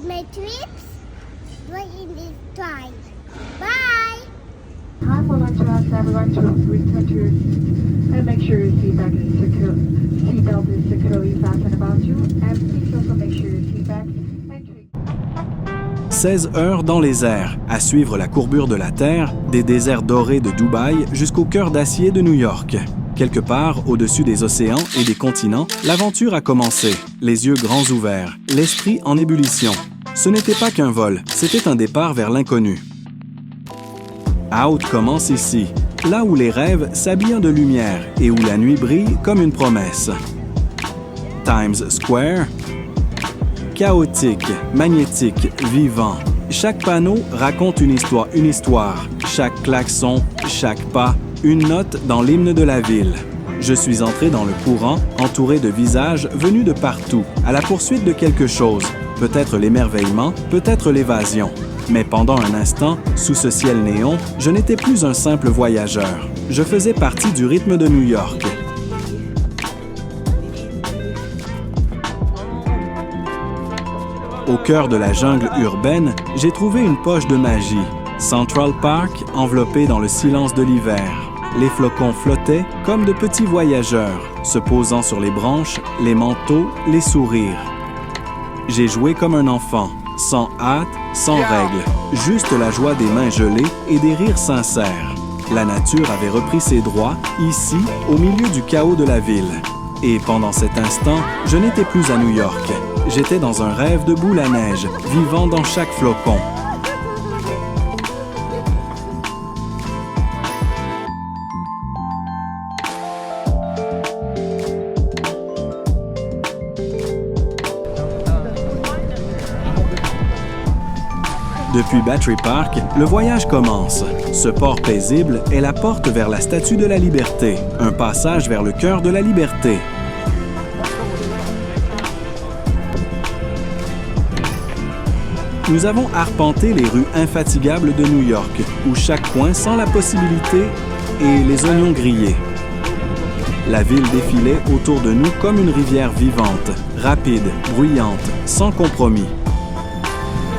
my trips in this time. Bye! I would like to ask everyone to return to and make sure your seatbelt is securely fastened about you, and please also make sure your seatbelt is 16 heures dans les airs, à suivre la courbure de la Terre, des déserts dorés de Dubaï jusqu'au cœur d'acier de New York. Quelque part, au-dessus des océans et des continents, l'aventure a commencé, les yeux grands ouverts, l'esprit en ébullition. Ce n'était pas qu'un vol, c'était un départ vers l'inconnu. Out commence ici, là où les rêves s'habillent de lumière et où la nuit brille comme une promesse. Times Square, chaotique, magnétique, vivant. Chaque panneau raconte une histoire. Chaque klaxon, chaque pas, une note dans l'hymne de la ville. Je suis entré dans le courant, entouré de visages venus de partout, à la poursuite de quelque chose. Peut-être l'émerveillement, peut-être l'évasion. Mais pendant un instant, sous ce ciel néon, je n'étais plus un simple voyageur. Je faisais partie du rythme de New York. Au cœur de la jungle urbaine, j'ai trouvé une poche de magie. Central Park, enveloppé dans le silence de l'hiver. Les flocons flottaient comme de petits voyageurs, se posant sur les branches, les manteaux, les sourires. J'ai joué comme un enfant, sans hâte, sans règles, juste la joie des mains gelées et des rires sincères. La nature avait repris ses droits, ici, au milieu du chaos de la ville. Et pendant cet instant, je n'étais plus à New York. J'étais dans un rêve de boule à neige, vivant dans chaque flocon. Depuis Battery Park, le voyage commence. Ce port paisible est la porte vers la Statue de la Liberté, un passage vers le cœur de la liberté. Nous avons arpenté les rues infatigables de New York, où chaque coin sent la possibilité et les oignons grillés. La ville défilait autour de nous comme une rivière vivante, rapide, bruyante, sans compromis.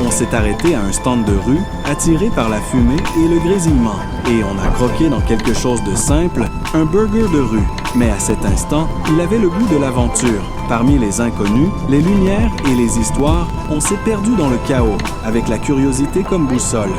On s'est arrêté à un stand de rue, attiré par la fumée et le grésillement, et on a croqué dans quelque chose de simple, un burger de rue. Mais à cet instant, il avait le goût de l'aventure. Parmi les inconnus, les lumières et les histoires, on s'est perdu dans le chaos, avec la curiosité comme boussole.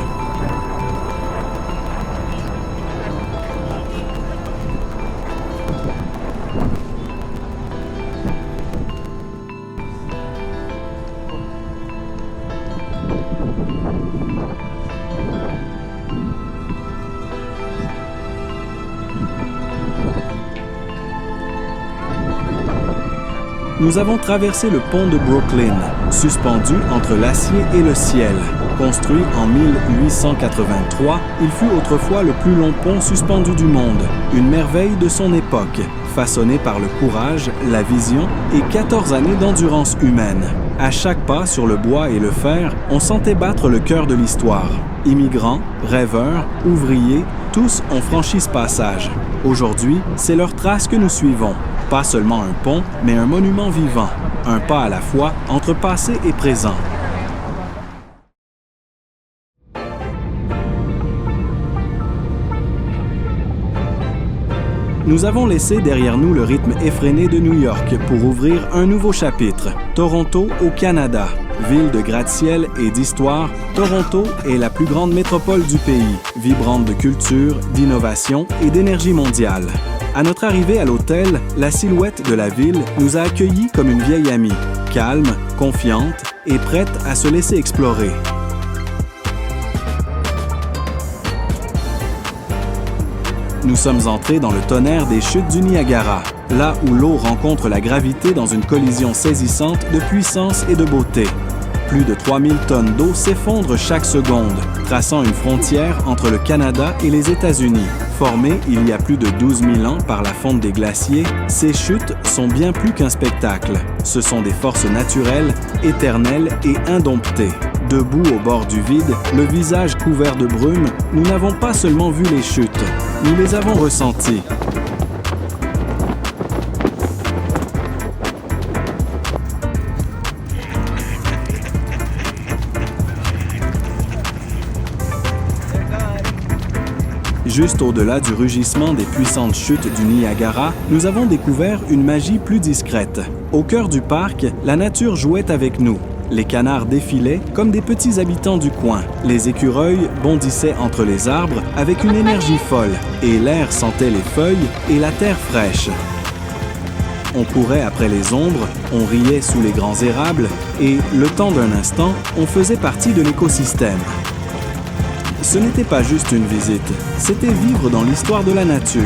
Nous avons traversé le pont de Brooklyn, suspendu entre l'acier et le ciel. Construit en 1883, il fut autrefois le plus long pont suspendu du monde, une merveille de son époque, façonné par le courage, la vision et 14 années d'endurance humaine. À chaque pas sur le bois et le fer, on sentait battre le cœur de l'histoire. Immigrants, rêveurs, ouvriers, tous ont franchi ce passage. Aujourd'hui, c'est leur trace que nous suivons. Pas seulement un pont, mais un monument vivant, un pas à la fois entre passé et présent. Nous avons laissé derrière nous le rythme effréné de New York pour ouvrir un nouveau chapitre, Toronto au Canada. Ville de gratte-ciel et d'histoire, Toronto est la plus grande métropole du pays, vibrante de culture, d'innovation et d'énergie mondiale. À notre arrivée à l'hôtel, la silhouette de la ville nous a accueillis comme une vieille amie, calme, confiante et prête à se laisser explorer. Nous sommes entrés dans le tonnerre des chutes du Niagara, là où l'eau rencontre la gravité dans une collision saisissante de puissance et de beauté. Plus de 3000 tonnes d'eau s'effondrent chaque seconde, traçant une frontière entre le Canada et les États-Unis. Formées il y a plus de 12 000 ans par la fonte des glaciers, ces chutes sont bien plus qu'un spectacle. Ce sont des forces naturelles, éternelles et indomptées. Debout au bord du vide, le visage couvert de brume, nous n'avons pas seulement vu les chutes, nous les avons ressenties. Juste au-delà du rugissement des puissantes chutes du Niagara, nous avons découvert une magie plus discrète. Au cœur du parc, la nature jouait avec nous. Les canards défilaient comme des petits habitants du coin. Les écureuils bondissaient entre les arbres avec une énergie folle, et l'air sentait les feuilles et la terre fraîche. On courait après les ombres, on riait sous les grands érables, et, le temps d'un instant, on faisait partie de l'écosystème. Ce n'était pas juste une visite, c'était vivre dans l'histoire de la nature.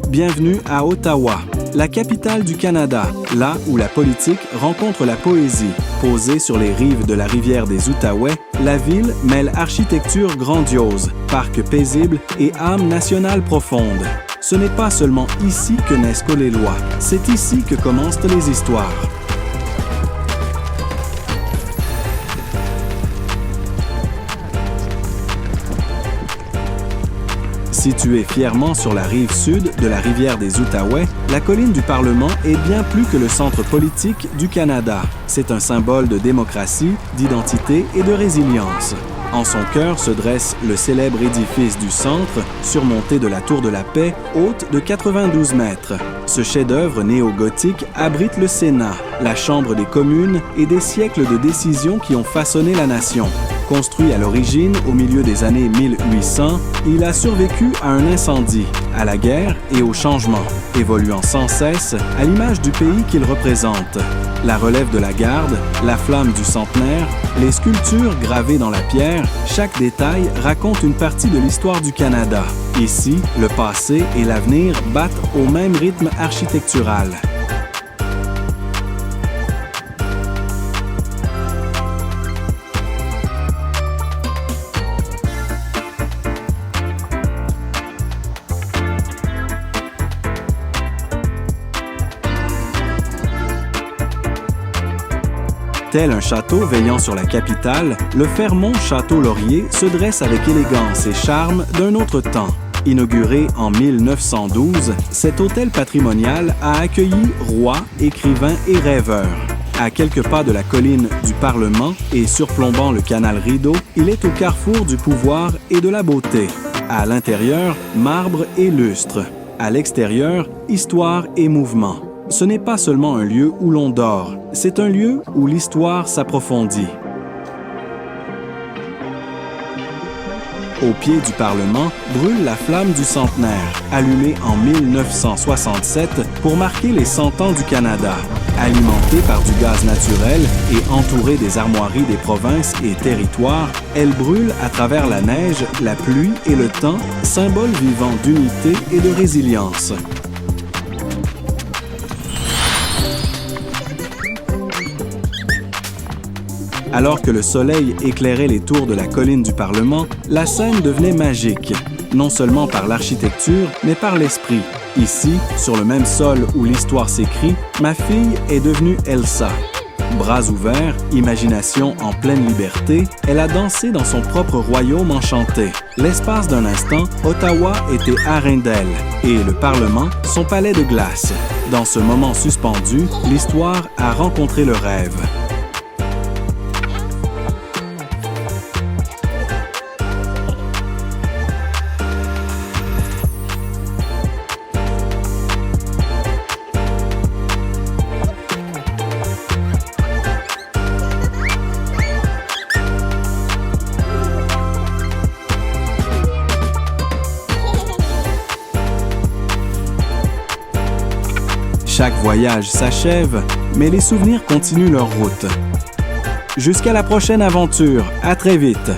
Bienvenue à Ottawa, la capitale du Canada, là où la politique rencontre la poésie. Posée sur les rives de la rivière des Outaouais, la ville mêle architecture grandiose, parcs paisibles et âme nationale profonde. Ce n'est pas seulement ici que naissent les lois, c'est ici que commencent les histoires. Située fièrement sur la rive sud de la rivière des Outaouais, la colline du Parlement est bien plus que le centre politique du Canada. C'est un symbole de démocratie, d'identité et de résilience. En son cœur se dresse le célèbre édifice du centre, surmonté de la Tour de la Paix, haute de 92 mètres. Ce chef-d'œuvre néo-gothique abrite le Sénat, la Chambre des communes et des siècles de décisions qui ont façonné la nation. Construit à l'origine au milieu des années 1800, il a survécu à un incendie, à la guerre et au changement, évoluant sans cesse à l'image du pays qu'il représente. La relève de la garde, la flamme du centenaire, les sculptures gravées dans la pierre, chaque détail raconte une partie de l'histoire du Canada. Ici, le passé et l'avenir battent au même rythme architectural. Tel un château veillant sur la capitale, le Fermont Château-Laurier se dresse avec élégance et charme d'un autre temps. Inauguré en 1912, cet hôtel patrimonial a accueilli rois, écrivains et rêveurs. À quelques pas de la colline du Parlement et surplombant le canal Rideau, il est au carrefour du pouvoir et de la beauté. À l'intérieur, marbre et lustre. À l'extérieur, histoire et mouvement. Ce n'est pas seulement un lieu où l'on dort, c'est un lieu où l'histoire s'approfondit. Au pied du Parlement brûle la flamme du centenaire, allumée en 1967 pour marquer les 100 ans du Canada. Alimentée par du gaz naturel et entourée des armoiries des provinces et territoires, elle brûle à travers la neige, la pluie et le temps, symbole vivant d'unité et de résilience. Alors que le soleil éclairait les tours de la colline du Parlement, la scène devenait magique, non seulement par l'architecture, mais par l'esprit. Ici, sur le même sol où l'histoire s'écrit, ma fille est devenue Elsa. Bras ouverts, imagination en pleine liberté, elle a dansé dans son propre royaume enchanté. L'espace d'un instant, Ottawa était Arundel et le Parlement, son palais de glace. Dans ce moment suspendu, l'histoire a rencontré le rêve. Chaque voyage s'achève, mais les souvenirs continuent leur route. Jusqu'à la prochaine aventure, à très vite!